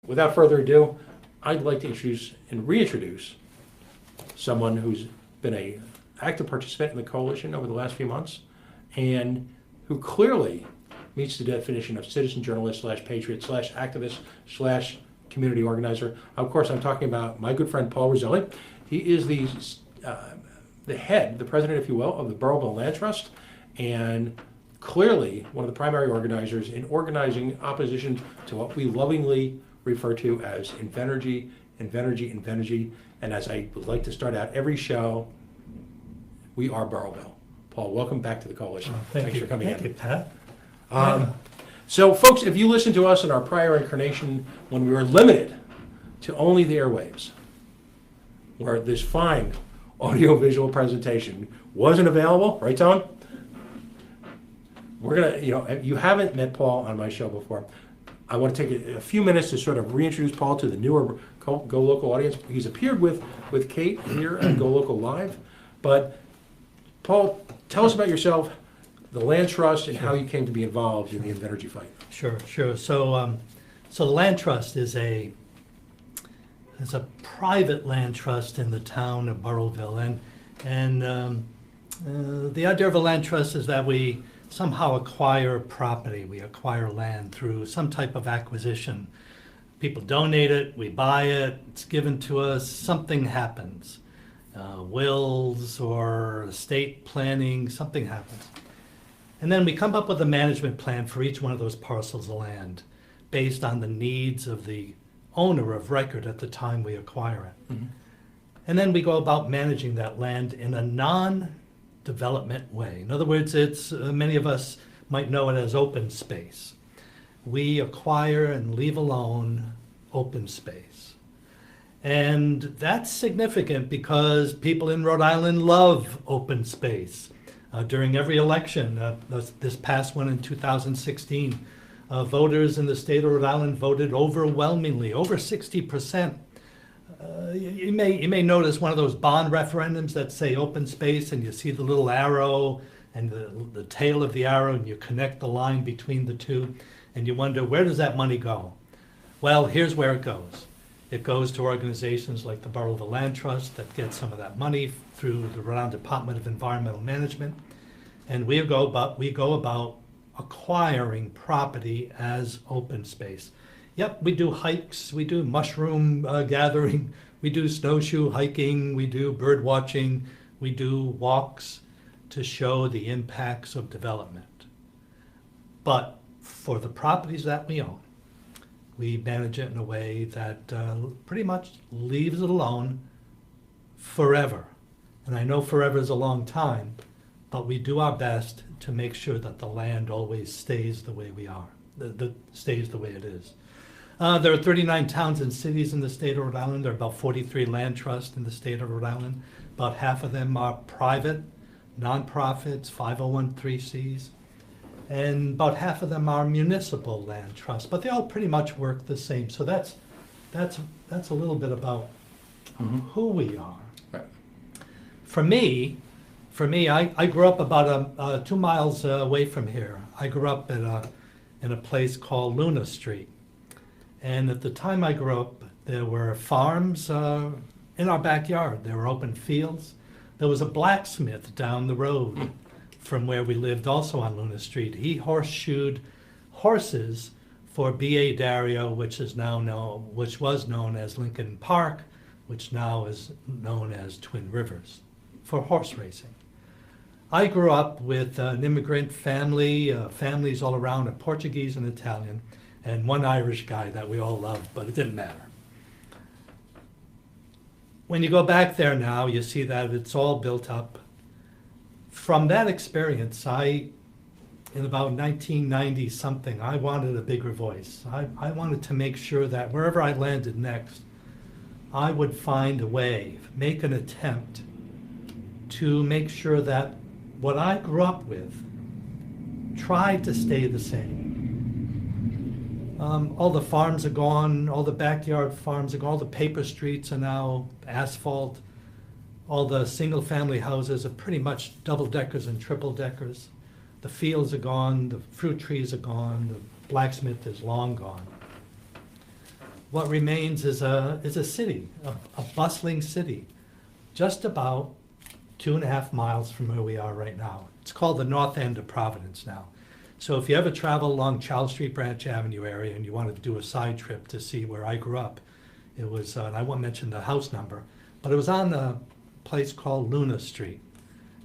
without further ado, I'd like to introduce and reintroduce someone who's been an active participant in the coalition over the last few months and who clearly meets the definition of citizen journalist / patriot / activist / community organizer. Of course, I'm talking about my good friend Paul Roselli. He is the head, the president, if you will, of the Burrillville Land Trust, and clearly one of the primary organizers in organizing opposition to what we lovingly refer to as Invenergy. And as I would like to start out every show, we are Burrillville. Paul, welcome back to the coalition. Thanks for coming in. Thank you, Pat. So folks, if you listen to us in our prior incarnation when we were limited to only the airwaves, where this fine audiovisual presentation wasn't available, right, Tone? We're gonna, you haven't met Paul on my show before. I want to take a few minutes to sort of reintroduce Paul to the newer Go Local audience. He's appeared with Kate here at Go Local Live, but Paul, tell us about yourself, the Land Trust, and how you came to be involved in the Invenergy fight. Sure. So the Land Trust is a private land trust in the town of Burrillville, and the idea of a land trust is that we somehow acquire property. We acquire land through some type of acquisition. People donate it, we buy it, it's given to us, something happens. Wills or estate planning, something happens. And then we come up with a management plan for each one of those parcels of land based on the needs of the owner of record at the time we acquire it. Mm-hmm. And then we go about managing that land in a non-development way. In other words, it's many of us might know it as open space. We acquire and leave alone open space. And that's significant because people in Rhode Island love open space. During every election, this past one in 2016, voters in the state of Rhode Island voted overwhelmingly, over 60%. You may notice one of those bond referendums that say open space, and you see the little arrow and the tail of the arrow, and you connect the line between the two, and you wonder, where does that money go? Well, here's where it goes. It goes to organizations like the Burrillville Land Trust that get some of that money through the Rhode Island Department of Environmental Management, and we go about acquiring property as open space. Yep, we do hikes, we do mushroom gathering, we do snowshoe hiking, we do bird watching, we do walks to show the impacts of development. But for the properties that we own, we manage it in a way that pretty much leaves it alone forever. And I know forever is a long time, but we do our best to make sure that the land always stays the way we are, stays the way it is. There are 39 towns and cities in the state of Rhode Island. There are about 43 land trusts in the state of Rhode Island. About half of them are private, nonprofits, 501(c)(3)s, and about half of them are municipal land trusts. But they all pretty much work the same. So that's a little bit about who we are. Right. For me, I grew up about 2 miles away from here. I grew up in a place called Luna Street. And at the time I grew up, there were farms in our backyard. There were open fields. There was a blacksmith down the road from where we lived, also on Luna Street. He horseshoed horses for B.A. Dario, which was known as Lincoln Park, which now is known as Twin Rivers, for horse racing. I grew up with an immigrant family, families all around, a Portuguese and Italian, and one Irish guy that we all loved, but it didn't matter. When you go back there now, you see that it's all built up. From that experience, in about 1990 something, I wanted a bigger voice. I wanted to make sure that wherever I landed next, I would find a way, make an attempt to make sure that what I grew up with tried to stay the same. All the farms are gone, all the backyard farms are gone, all the paper streets are now asphalt. All the single-family houses are pretty much double-deckers and triple-deckers. The fields are gone, the fruit trees are gone, the blacksmith is long gone. what remains is a city, a bustling city, just about 2.5 miles from where we are right now. It's called the North End of Providence now. So if you ever travel along Charles Street Branch Avenue area and you wanted to do a side trip to see where I grew up, it was, and I won't mention the house number, but it was on a place called Luna Street.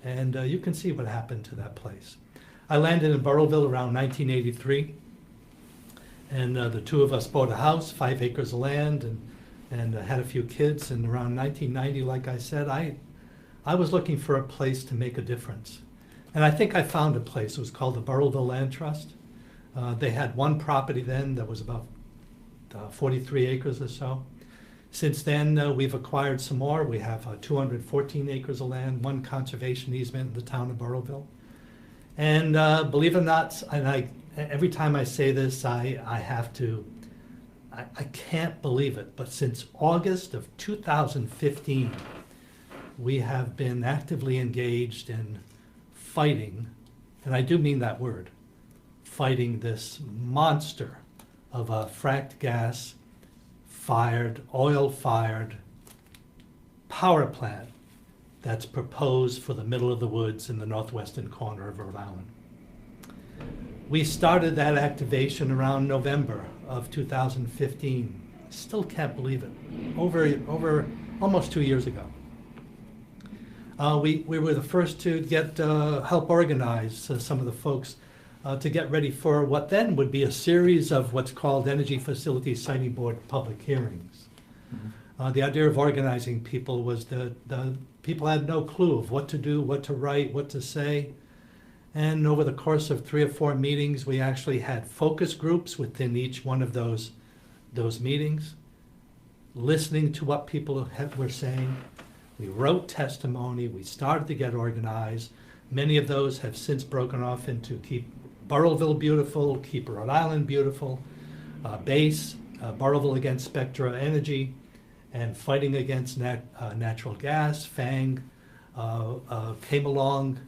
And you can see what happened to that place. I landed in Burrillville around 1983. And the two of us bought a house, 5 acres of land, and had a few kids. And around 1990, like I said, I was looking for a place to make a difference. And I think I found a place. It was called the Burrillville Land Trust. They had one property then that was about 43 acres or so. Since then, we've acquired some more. We have 214 acres of land, one conservation easement in the town of Burrillville. And believe it or not, and every time I say this, I can't believe it, but since August of 2015, we have been actively engaged in fighting, and I do mean that word, fighting this monster of a fracked gas fired, oil-fired power plant that's proposed for the middle of the woods in the northwestern corner of Rhode Island. We started that activation around November of 2015. Still can't believe it. Over almost 2 years ago. We were the first to get help organize some of the folks to get ready for what then would be a series of what's called Energy Facilities Siting Board public hearings. Mm-hmm. The idea of organizing people was the people had no clue of what to do, what to write, what to say. And over the course of 3 or 4 meetings, we actually had focus groups within each one of those meetings, listening to what people were saying. We wrote testimony. We started to get organized. Many of those have since broken off into Keep Burrillville Beautiful, Keep Rhode Island Beautiful, BASE, Burrillville Against Spectra Energy, and Fighting Against Natural Gas, FANG, came along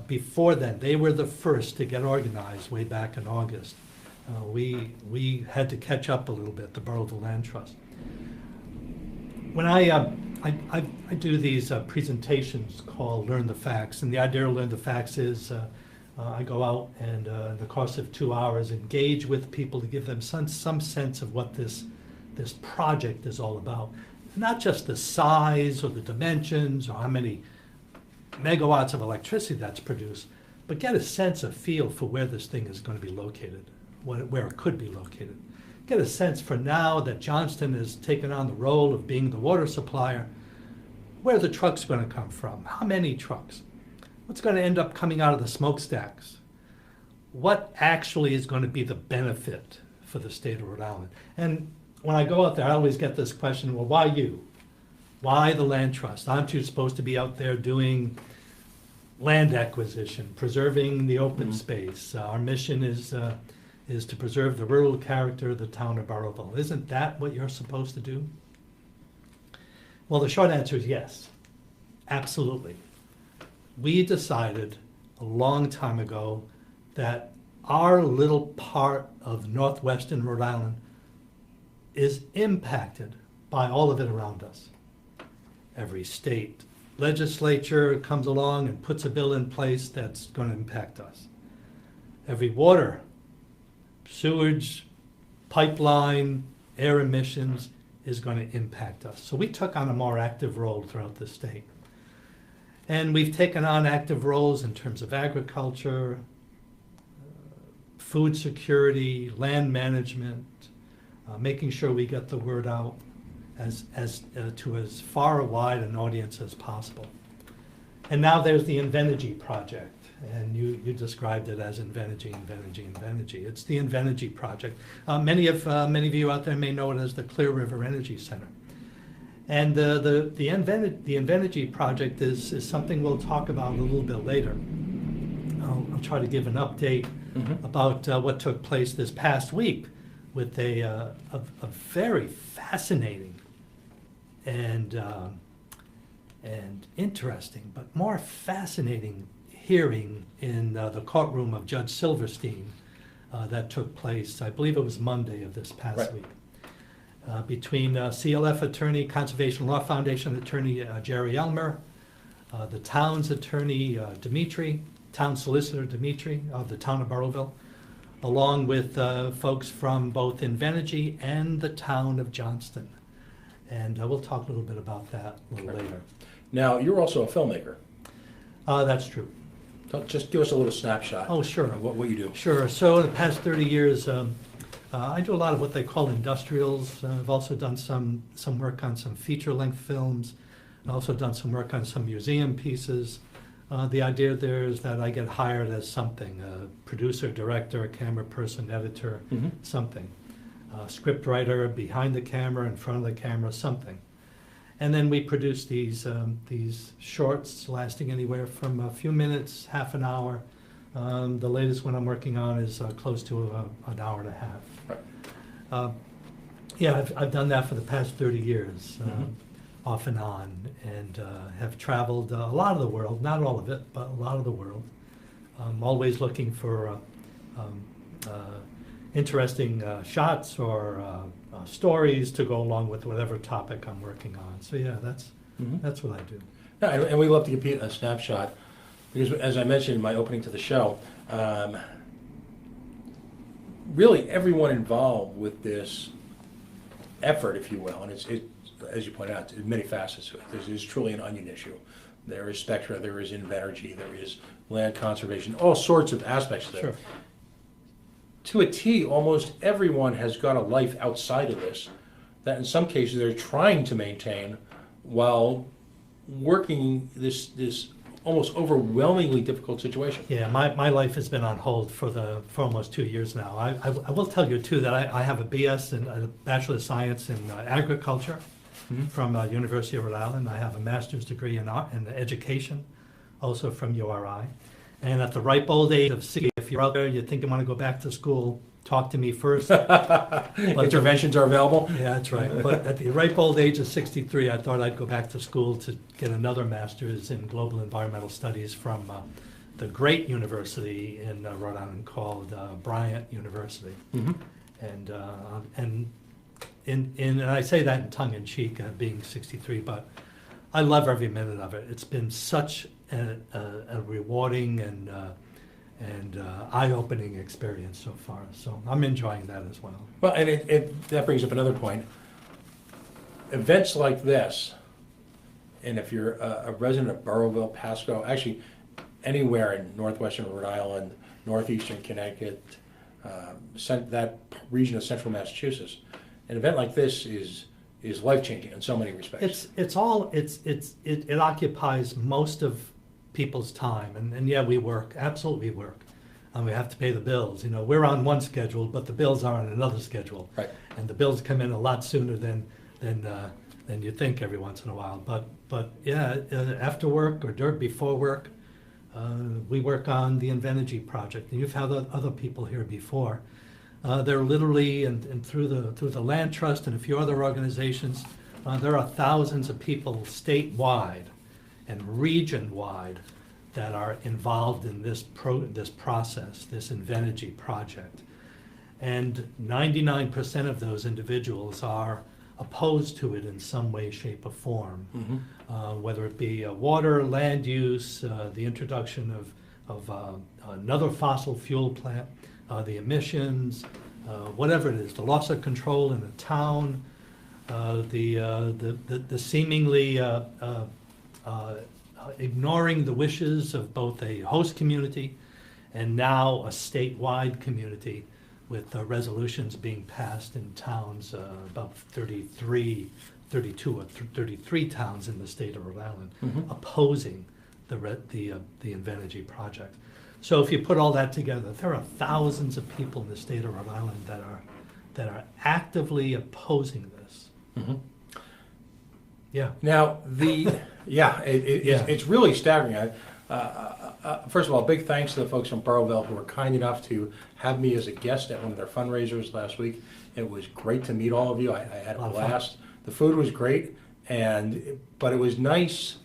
before then. They were the first to get organized way back in August. We had to catch up a little bit, the Burrillville Land Trust. When I do these presentations called Learn the Facts, and the idea of Learn the Facts is I go out and in the course of 2 hours engage with people to give them some sense of what this project is all about. Not just the size or the dimensions or how many megawatts of electricity that's produced, but get a sense, a feel for where this thing is going to be located, where it could be located. Get a sense for now that Johnston has taken on the role of being the water supplier, where the truck's going to come from, how many trucks, what's going to end up coming out of the smokestacks, what actually is going to be the benefit for the state of Rhode Island. And when I go out there, I always get this question, well, why you? Why the land trust? Aren't you supposed to be out there doing land acquisition, preserving the open space? Our mission is to preserve the rural character of the town of Burrillville. Isn't that what you're supposed to do? Well, the short answer is yes, absolutely. We decided a long time ago that our little part of northwestern Rhode Island is impacted by all of it around us. Every state legislature comes along and puts a bill in place that's going to impact us. Every water, sewage, pipeline, air emissions is going to impact us. So we took on a more active role throughout the state. And we've taken on active roles in terms of agriculture, food security, land management, making sure we get the word out to as far wide an audience as possible. And now there's the Invenergy project, and you described it as Invenergy. It's the Invenergy project. Many of you out there may know it as the Clear River Energy Center. And the Invenergy project is something we'll talk about a little bit later. I'll try to give an update about what took place this past week with a very fascinating and interesting, but more fascinating hearing in the courtroom of Judge Silverstein that took place, I believe it was Monday of this past week. between CLF attorney, Conservation Law Foundation attorney Jerry Elmer, the town's attorney Dimitri, town solicitor Dimitri of the town of Burrillville, along with folks from both Invenergy and the town of Johnston. And we'll talk a little bit about that a little later. Now, you're also a filmmaker. That's true. So just give us a little snapshot. Oh, sure. Of what you do. Sure. So in the past 30 years, I do a lot of what they call industrials. I've also done some work on some feature-length films. I've also done some work on some museum pieces. The idea there is that I get hired as something, a producer, director, camera person, editor, something. Script writer, behind the camera, in front of the camera, something. And then we produce these shorts lasting anywhere from a few minutes, half an hour. The latest one I'm working on is close to an hour and a half. Right. Yeah, I've done that for the past 30 years, off and on, and have traveled a lot of the world, not all of it, but a lot of the world. Always looking for interesting shots or stories to go along with whatever topic I'm working on. So yeah, that's what I do. Yeah, and we love to give a snapshot because, as I mentioned in my opening to the show, really everyone involved with this effort, if you will, and it's as you point out, many facets to it. There's truly an onion issue. There is Spectra, there is Invenergy, there is land conservation, all sorts of aspects of it. Sure. To a T, almost everyone has got a life outside of this that in some cases they're trying to maintain while working this almost overwhelmingly difficult situation. Yeah, my life has been on hold for almost 2 years now. I will tell you too that I have a BS and a Bachelor of Science in Agriculture from University of Rhode Island. I have a master's degree in education, also from URI. And at the ripe old age of 60, if you're out there, you think you want to go back to school, talk to me first. Interventions are available. Yeah, that's right. But at the ripe old age of 63, I thought I'd go back to school to get another master's in global environmental studies from the great university in Rhode Island called Bryant University. And I say that in tongue in cheek, being 63, but I love every minute of it. It's been such a rewarding and eye-opening experience so far. So I'm enjoying that as well. Well, and that brings up another point. Events like this, and if you're a resident of Burrillville, Pasco, actually anywhere in northwestern Rhode Island, northeastern Connecticut, that region of central Massachusetts, an event like this is life-changing in so many respects. It occupies most of people's time, and yeah, we work, absolutely work, and we have to pay the bills. You know, we're on one schedule, but the bills are on another schedule, Right. and the bills come in a lot sooner than you think every once in a while. But yeah, after work or before work, we work on the Invenergy project, and you've had other people here before. They're literally, and through the Land Trust and a few other organizations, there are thousands of people statewide and region-wide that are involved in this process, this Invenergy project. And 99% of those individuals are opposed to it in some way, shape, or form, whether it be water, land use, the introduction of another fossil fuel plant, the emissions, whatever it is, the loss of control in the town, the seemingly ignoring the wishes of both a host community and now a statewide community with resolutions being passed in towns, about 32 or 33 towns in the state of Rhode Island, opposing the Invenergy project. So if you put all that together, there are thousands of people in the state of Rhode Island that are actively opposing this. Yeah. Now, it's really staggering. First of all, big thanks to the folks from Burrillville who were kind enough to have me as a guest at one of their fundraisers last week. It was great to meet all of you. I had a blast. The food was great, but it was nice,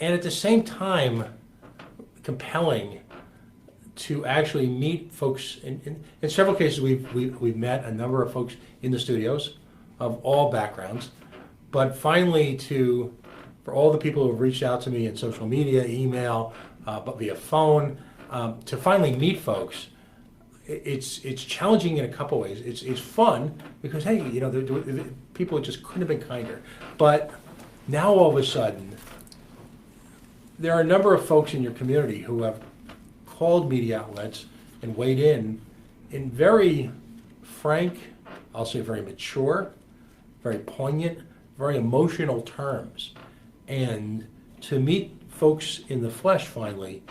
and at the same time, compelling to actually meet folks. In several cases, we've met a number of folks in the studios of all backgrounds. But finally, for all the people who have reached out to me in social media, email, but via phone, to finally meet folks, it's challenging in a couple ways. It's fun because, hey, people just couldn't have been kinder. But now all of a sudden, there are a number of folks in your community who have called media outlets and weighed in very frank, I'll say very mature, very poignant, very emotional terms. And to meet folks in the flesh finally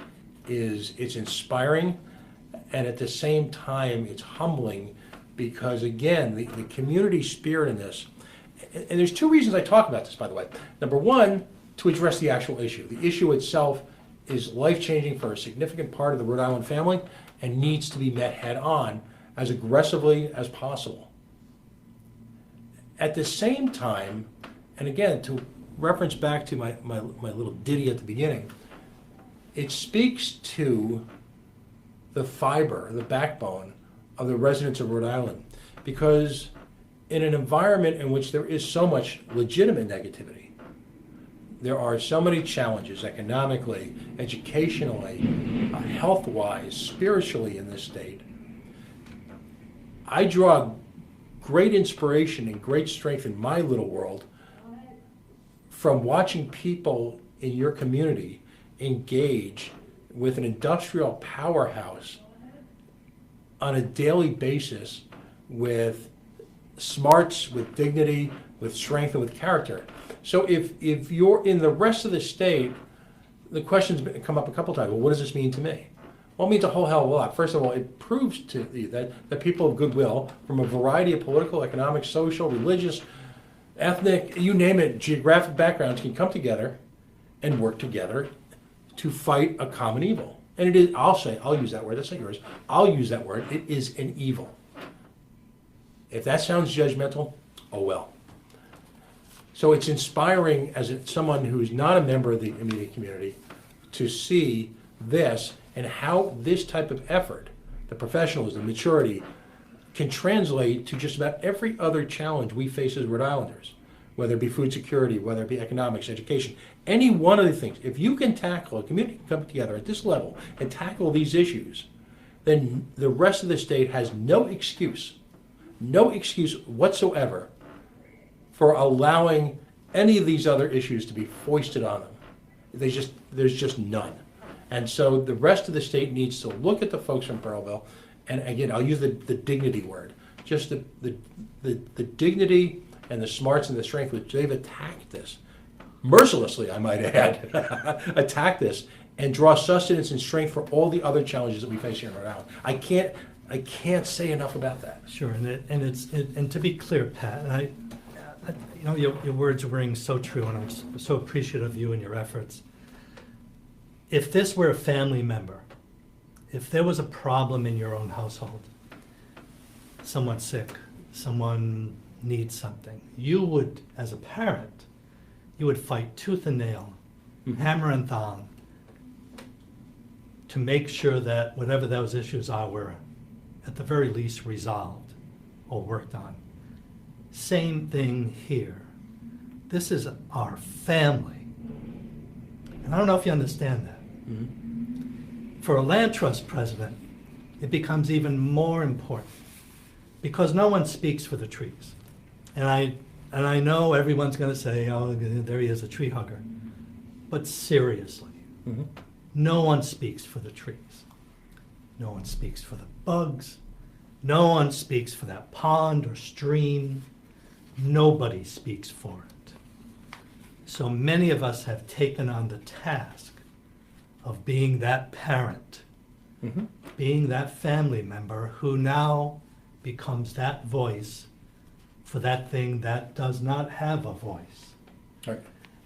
it's inspiring, and at the same time it's humbling, because again, the community spirit in this, and there's two reasons I talk about this, by the way. Number one, to address the actual issue. The issue itself is life-changing for a significant part of the Rhode Island family and needs to be met head-on as aggressively as possible. At the same time, and again, to reference back to my little ditty at the beginning, it speaks to the fiber, the backbone of the residents of Rhode Island, because in an environment in which there is so much legitimate negativity, there are so many challenges economically, educationally, health-wise, spiritually in this state. I draw great inspiration and great strength in my little world from watching people in your community engage with an industrial powerhouse on a daily basis with smarts, with dignity, with strength, and with character. So if you're in the rest of the state, the question's come up a couple times. Well, what does this mean to me? Well, it means a whole hell of a lot. First of all, it proves to you that people of goodwill from a variety of political, economic, social, religious, ethnic, you name it, geographic backgrounds can come together and work together to fight a common evil. And it is, I'll use that word, that's not yours. I'll use that word. It is an evil. If that sounds judgmental, oh well. So it's inspiring as someone who's not a member of the immediate community to see this and how this type of effort, the professionalism, the maturity, can translate to just about every other challenge we face as Rhode Islanders, whether it be food security, whether it be economics, education, any one of the things. If you can tackle, a community can come together at this level and tackle these issues, then the rest of the state has no excuse whatsoever for allowing any of these other issues to be foisted on them. There's just none. And so the rest of the state needs to look at the folks from Burrillville, and again, I'll use the dignity word, just the dignity and the smarts and the strength which they've attacked this, mercilessly I might add, attack this, and draw sustenance and strength for all the other challenges that we face here in Rhode Island. I can't say enough about that. Sure, and to be clear, Pat, your words ring so true, and I'm so appreciative of you and your efforts. If this were a family member, if there was a problem in your own household, someone's sick, someone needs something, you would, as a parent, you would fight tooth and nail, hammer and thong, to make sure that whatever those issues are were, at the very least, resolved or worked on. Same thing here. This is our family. And I don't know if you understand that. Mm-hmm. For a land trust president, it becomes even more important because no one speaks for the trees. And I know everyone's going to say, oh, there he is, a tree hugger. But seriously, no one speaks for the trees. No one speaks for the bugs. No one speaks for that pond or stream. Nobody speaks for it. So many of us have taken on the task of being that parent, being that family member who now becomes that voice for that thing that does not have a voice. Right.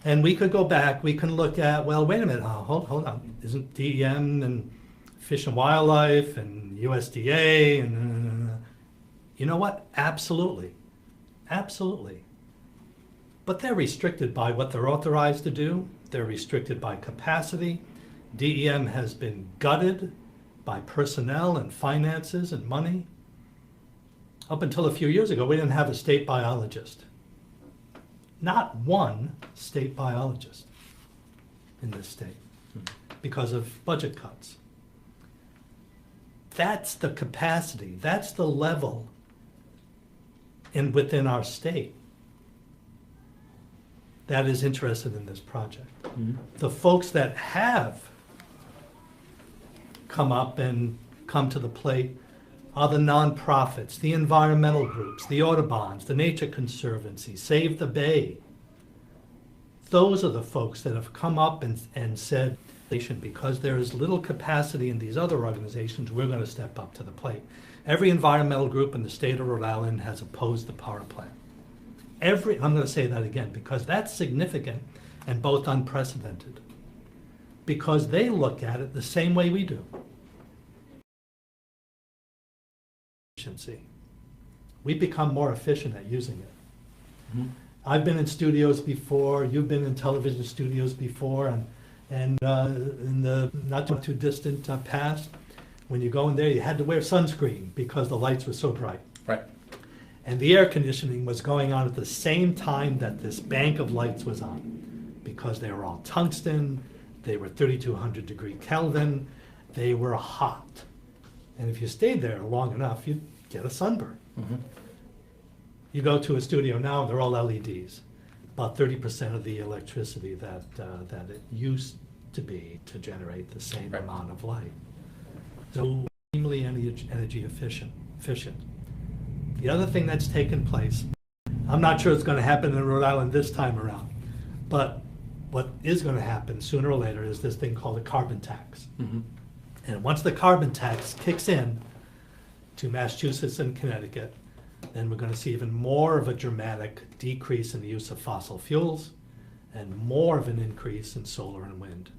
And we could go back, we can look at, well, wait a minute, hold on. Isn't DEM and Fish and Wildlife and USDA and you know what? Absolutely. Absolutely. But they're restricted by what they're authorized to do. They're restricted by capacity. DEM has been gutted by personnel and finances and money. Up until a few years ago, we didn't have a state biologist. Not one state biologist in this state because of budget cuts. That's the capacity, that's the level within our state that is interested in this project. The folks that have come up and come to the plate are the nonprofits, the environmental groups, the Audubons, the Nature Conservancy, Save the Bay. Those are the folks that have come up and said, because there is little capacity in these other organizations, we're going to step up to the plate. Every environmental group in the state of Rhode Island has opposed the power plant. I'm going to say that again because that's significant and both unprecedented. Because they look at it the same way we do. Efficiency. We become more efficient at using it. I've been in studios before, you've been in television studios before, and in the not too distant past, when you go in there, you had to wear sunscreen because the lights were so bright. Right. And the air conditioning was going on at the same time that this bank of lights was on, because they were all tungsten, they were 3,200 degree Kelvin, they were hot. And if you stayed there long enough, you'd get a sunburn. You go to a studio now, they're all LEDs. About 30% of the electricity that it used to be to generate the same amount of light. So extremely energy efficient. The other thing that's taken place, I'm not sure it's going to happen in Rhode Island this time around, but what is going to happen sooner or later is this thing called a carbon tax. And once the carbon tax kicks in to Massachusetts and Connecticut, then we're going to see even more of a dramatic decrease in the use of fossil fuels and more of an increase in solar and wind.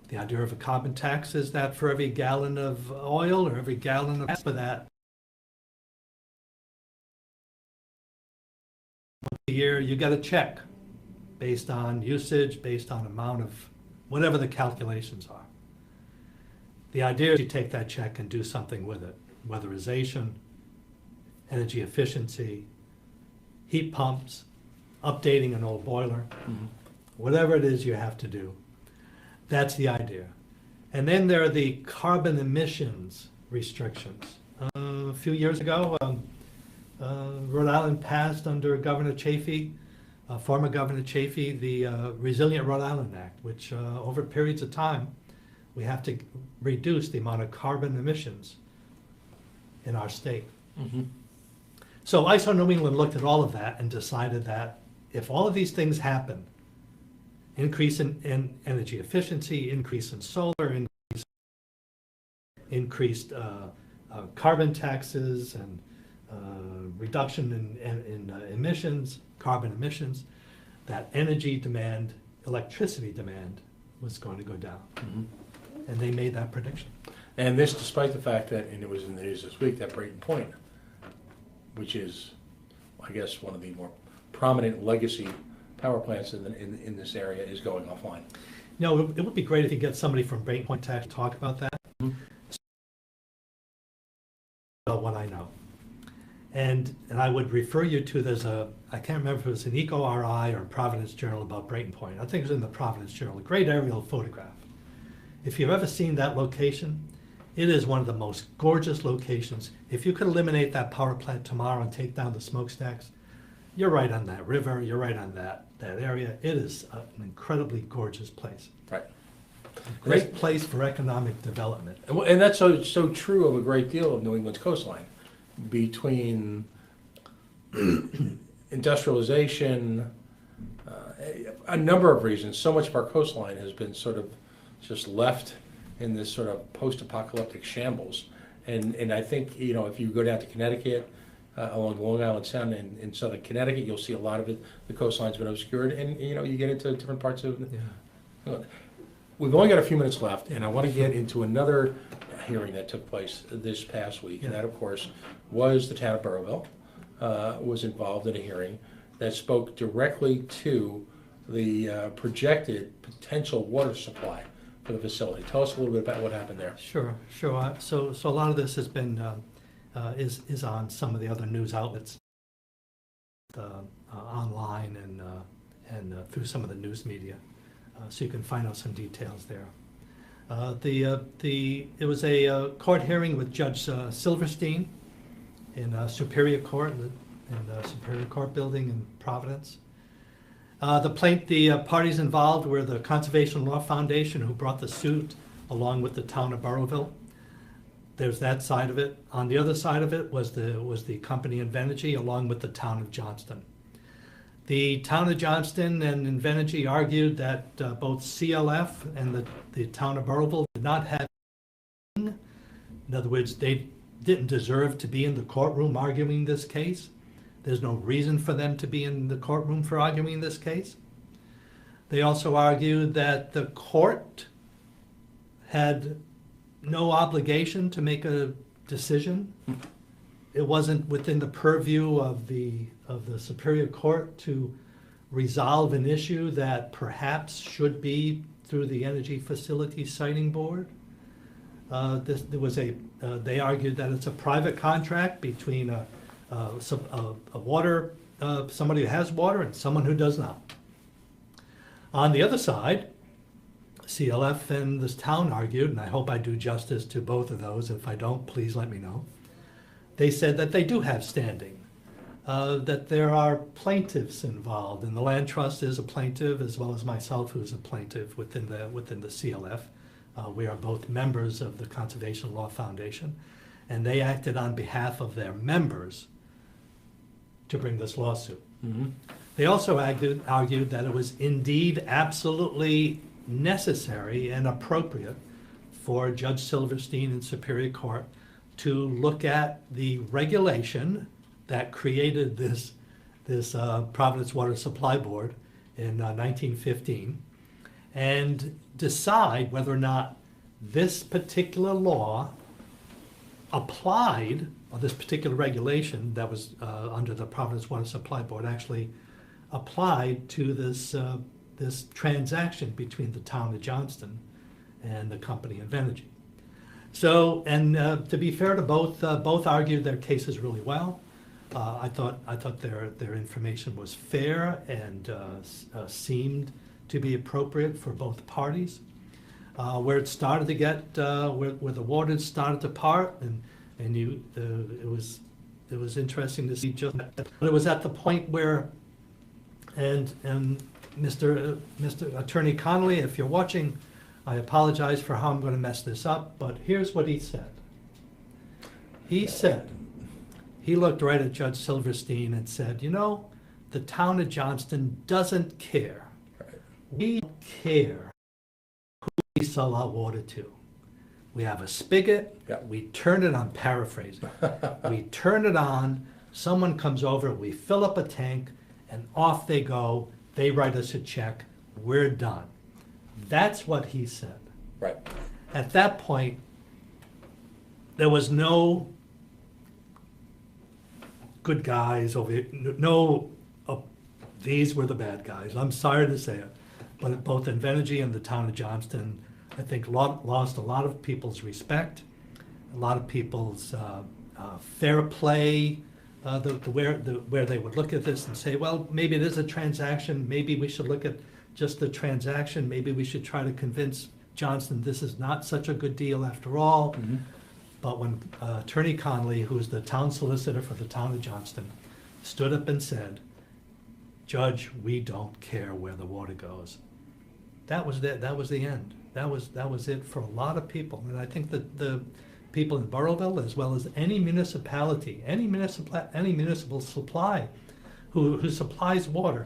The idea of a carbon tax is that for every gallon of oil or every gallon of gas, for that a year, you get a check based on usage, based on amount of whatever the calculations are. The idea is you take that check and do something with it. Weatherization, energy efficiency, heat pumps, updating an old boiler, whatever it is you have to do. That's the idea. And then there are the carbon emissions restrictions. A few years ago, Rhode Island passed under Governor Chafee, former Governor Chafee, the Resilient Rhode Island Act, which over periods of time, we have to reduce the amount of carbon emissions in our state. So ISO New England looked at all of that and decided that if all of these things happen, increase in energy efficiency, increase in solar, increased carbon taxes, and reduction in emissions, carbon emissions, that energy demand, electricity demand was going to go down. And they made that prediction. And this despite the fact that, and it was in the news this week, that Brayton Point, which is, I guess, one of the more prominent legacy power plants in this area, is going offline. No, it would be great if you get somebody from Brayton Point to talk about that. About what I know. And I would refer you to, I can't remember if it was an Eco-RI or Providence Journal about Brayton Point. I think it was in the Providence Journal, a great aerial photograph. If you've ever seen that location, it is one of the most gorgeous locations. If you could eliminate that power plant tomorrow and take down the smokestacks, you're right on that river, you're right on that area. It is an incredibly gorgeous place. Right. A great place for economic development. And that's so true of a great deal of New England's coastline. Between industrialization, a number of reasons, so much of our coastline has been sort of just left in this sort of post-apocalyptic shambles. And I think, if you go down to Connecticut, along Long Island Sound in southern Connecticut, you'll see a lot of it, the coastline's been obscured, and you get into different parts of We've only got a few minutes left, and I want to get into another hearing that took place this past week, and that, of course, was the town of Burrillville was involved in a hearing that spoke directly to the projected potential water supply for the facility. Tell us a little bit about what happened there. Sure. So a lot of this has been is on some of the other news outlets, online and through some of the news media, so you can find out some details there. It was a court hearing with Judge Silverstein in Superior Court, in the Superior Court building in Providence. The parties involved were the Conservation Law Foundation, who brought the suit along with the town of Burrillville. There's that side of it. On the other side of it was the company Invenergy, along with the town of Johnston. The town of Johnston and Invenergy argued that both CLF and the town of Burrillville did not have, in other words, they didn't deserve to be in the courtroom arguing this case. There's no reason for them to be in the courtroom for arguing this case. They also argued that the court had no obligation to make a decision. It wasn't within the purview of the Superior Court to resolve an issue that perhaps should be through the Energy Facility Siting Board. They argued that it's a private contract between somebody who has water and someone who does not. On the other side, CLF and this town argued, and I hope I do justice to both of those. If I don't, please let me know. They said that they do have standing, that there are plaintiffs involved, and the land trust is a plaintiff, as well as myself, who's a plaintiff within the CLF. We are both members of the Conservation Law Foundation, and they acted on behalf of their members to bring this lawsuit. Mm-hmm. They also argued that it was indeed absolutely necessary and appropriate for Judge Silverstein in Superior Court to look at the regulation that created this Providence Water Supply Board in 1915 and decide whether or not this particular law applied, or this particular regulation that was under the Providence Water Supply Board actually applied to this transaction between the town of Johnston and the company Invenergy. So, and to be fair to both argued their cases really well. I thought their information was fair and seemed to be appropriate for both parties. Where it started to get, where the waters started to part, and it was interesting to see just that. But it was at the point where, and Mr. Attorney Connolly, if you're watching, I apologize for how I'm going to mess this up, but here's what he said. He said, he looked right at Judge Silverstein and said, you know, the town of Johnston doesn't care. Right. We don't care who we sell our water to. We have a spigot, Yeah. we turn it on, paraphrasing. We turn it on, someone comes over, we fill up a tank, and off they go. They write us a check, we're done. That's what he said. Right. At that point, there was no good guys over here, no, these were the bad guys. I'm sorry to say it, but both Invenergy and the town of Johnston, I think, lost a lot of people's respect, a lot of people's fair play, where they would look at this and say, well, maybe it is a transaction, maybe we should look at just the transaction, maybe we should try to convince Johnston this is not such a good deal after all. Mm-hmm. But when Attorney Connolly, who's the town solicitor for the town of Johnston, stood up and said, Judge, we don't care where the water goes. That was it. That was the end. That was it for a lot of people. And I think that the people in Burrillville, as well as any municipality, any municipal supply who supplies water,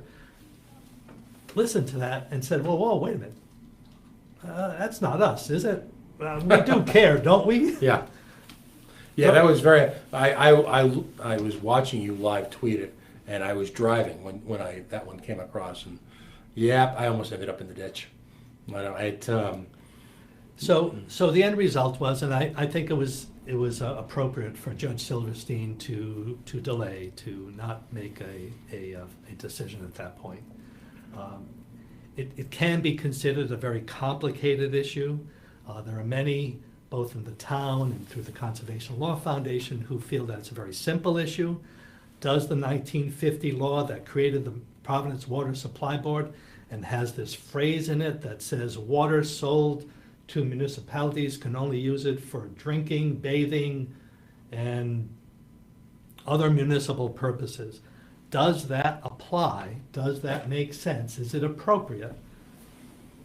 listened to that and said, whoa, wait a minute. That's not us, is it? We do care, don't we? Yeah. Yeah, that was very. I was watching you live tweet it, and I was driving when that one came across, and yeah, I almost ended up in the ditch. So the end result was, and I think it was appropriate for Judge Silverstein to delay, to not make a decision at that point. It can be considered a very complicated issue. There are many both in the town and through the Conservation Law Foundation, who feel that it's a very simple issue. Does the 1950 law that created the Providence Water Supply Board and has this phrase in it that says water sold to municipalities can only use it for drinking, bathing, and other municipal purposes. Does that apply? Does that make sense? Is it appropriate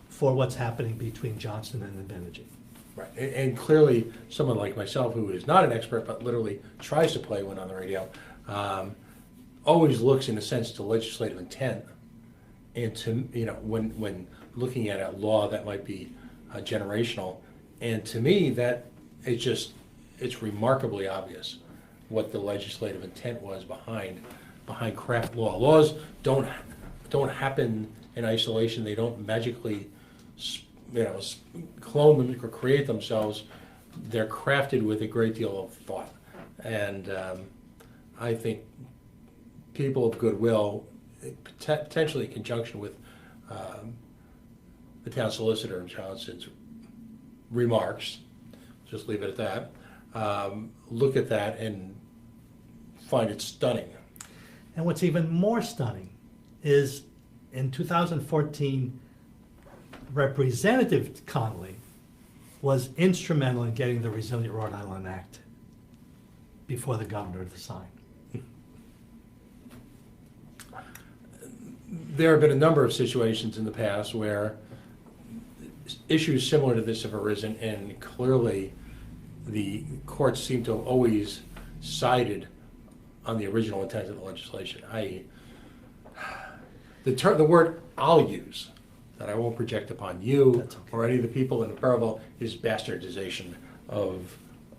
for what's happening between Johnston and Invenergy? Right, and clearly, someone like myself, who is not an expert, but literally tries to play one on the radio, always looks, in a sense, to legislative intent, and to, when looking at a law that might be generational, and to me, that it's remarkably obvious what the legislative intent was behind craft law. Laws don't happen in isolation. They don't magically, clone them or create themselves. They're crafted with a great deal of thought, and I think people of goodwill, potentially in conjunction with the town solicitor in Johnston's remarks, just leave it at that, look at that and find it stunning. And what's even more stunning is in 2014, Representative Connolly was instrumental in getting the Resilient Rhode Island Act before the governor to sign. There have been a number of situations in the past where issues similar to this have arisen, and clearly the courts seem to have always sided on the original intent of the legislation. The word I'll use, that I won't project upon you That's okay. or any of the people in Burrillville, is bastardization of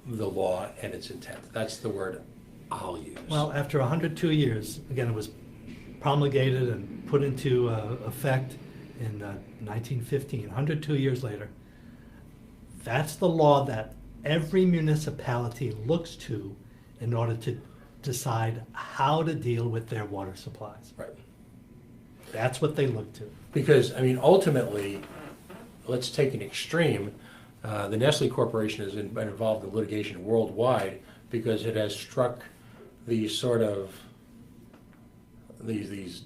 the law and its intent. That's the word I'll use. Well, after 102 years, again, it was promulgated and put into effect in 1915, 102 years later. That's the law that every municipality looks to in order to decide how to deal with their water supplies. Right. That's what they look to. Because, ultimately, let's take an extreme. The Nestle Corporation has been involved in litigation worldwide because it has struck these sort of these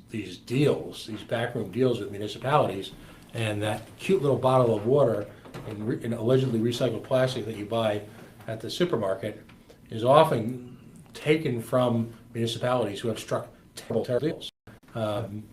deals, these backroom deals with municipalities, and that cute little bottle of water in allegedly recycled plastic that you buy at the supermarket is often taken from municipalities who have struck terrible deals, and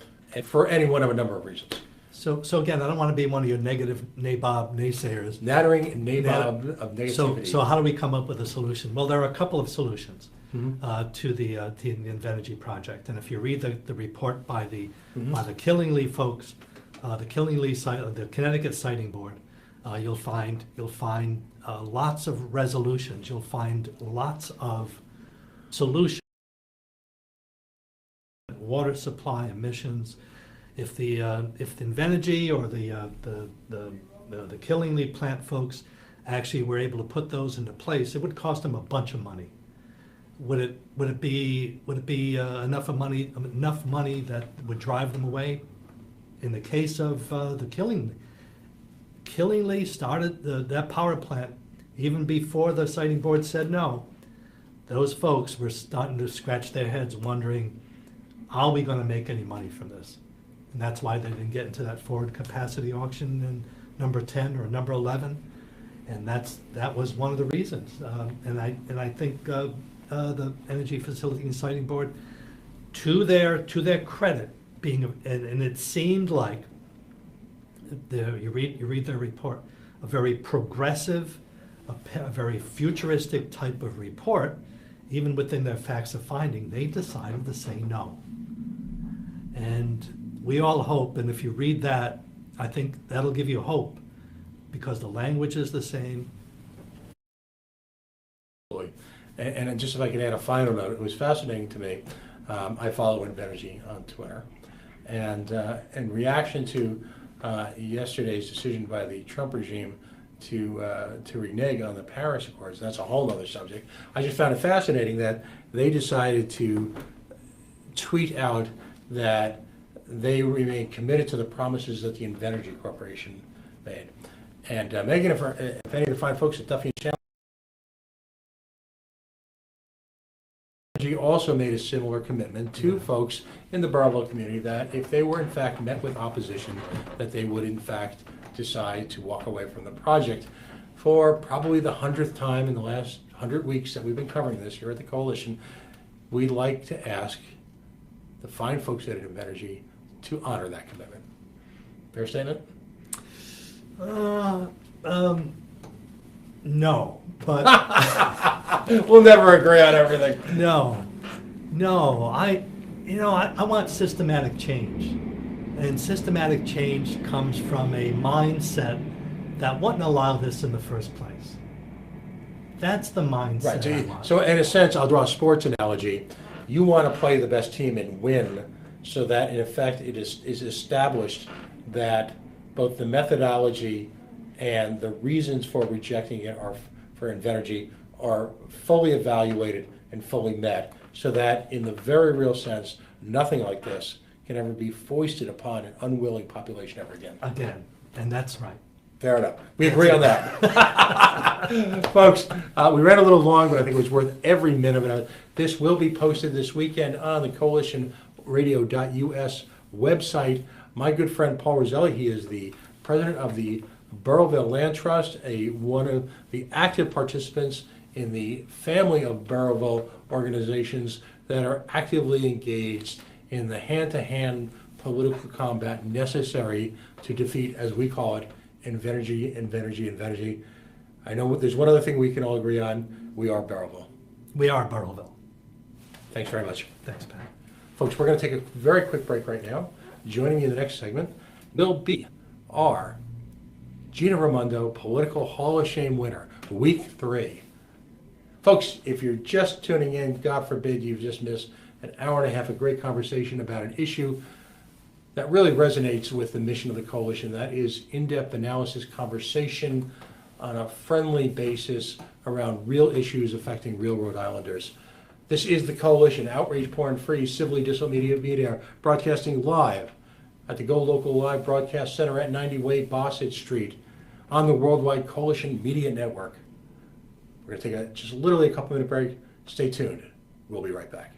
for any one of a number of reasons. So again, I don't want to be one of your negative nabob naysayers. Nattering nabob of negativity. So how do we come up with a solution? Well, there are a couple of solutions Mhm. to the Invenergy project, and if you read the report by the Mhm. by the Killingly folks, the Connecticut Siting Board, you'll find lots of resolutions. You'll find lots of solutions. Water supply, emissions. If the Invenergy or the Killingly plant folks actually were able to put those into place, it would cost them a bunch of money. Would it be enough money that would drive them away? In the case of the Killingly started that power plant even before the siting board said no. Those folks were starting to scratch their heads wondering, are we going to make any money from this? And that's why they didn't get into that forward capacity auction in number 10 or number 11. And that was one of the reasons. And I think the Energy Facility and Siting Board, to their credit, and it seemed like you read their report, a very progressive, a very futuristic type of report. Even within their facts of finding, they decided to say no. And we all hope, and if you read that, I think that'll give you hope, because the language is the same. And just if I can add a final note, it was fascinating to me. I follow Invenergy on Twitter, and in reaction to yesterday's decision by the Trump regime to renege on the Paris Accords, that's a whole other subject. I just found it fascinating that they decided to tweet out that they remain committed to the promises that the Invenergy Corporation made. And Megan, if any of the fine folks at Duffy Challenge also made a similar commitment to folks in the Burrillville community that if they were in fact met with opposition, that they would in fact decide to walk away from the project. For probably the 100th time in the last 100 weeks that we've been covering this here at the Coalition, we'd like to ask the fine folks at Invenergy to honor that commitment. Fair statement? No, but We'll never agree on everything. no, I want systematic change. And systematic change comes from a mindset that wouldn't allow this in the first place. That's the mindset I Right. want. So in a sense, I'll draw a sports analogy. You want to play the best team and win so that in effect it is established that both the methodology and the reasons for rejecting it are for Invenergy are fully evaluated and fully met, so that in the very real sense, nothing like this can ever be foisted upon an unwilling population ever again. Again, and that's right. Fair enough. We agree on that. Folks, we ran a little long, but I think it was worth every minute of it. This will be posted this weekend on the coalitionradio.us website. My good friend Paul Roselli, he is the president of the Burrillville Land Trust, one of the active participants in the family of Burrillville organizations that are actively engaged in the hand-to-hand political combat necessary to defeat, as we call it, Invenergy. I know there's one other thing we can all agree on. We are Burrillville. We are Burrillville. Thanks very much. Thanks, Pat. Folks, we're going to take a very quick break right now. Joining me in the next segment will be our Gina Raimondo Political Hall of Shame winner, week 3. Folks, if you're just tuning in, God forbid you've just missed an hour and a half of great conversation about an issue that really resonates with the mission of the Coalition. That is in-depth analysis, conversation on a friendly basis around real issues affecting real Rhode Islanders. This is the Coalition, outrage porn-free, civilly disobedient media, broadcasting live at the Go Local Live Broadcast Center at 90 Wade Bossett Street on the Worldwide Coalition Media Network. We're going to take just literally a couple minute break. Stay tuned. We'll be right back.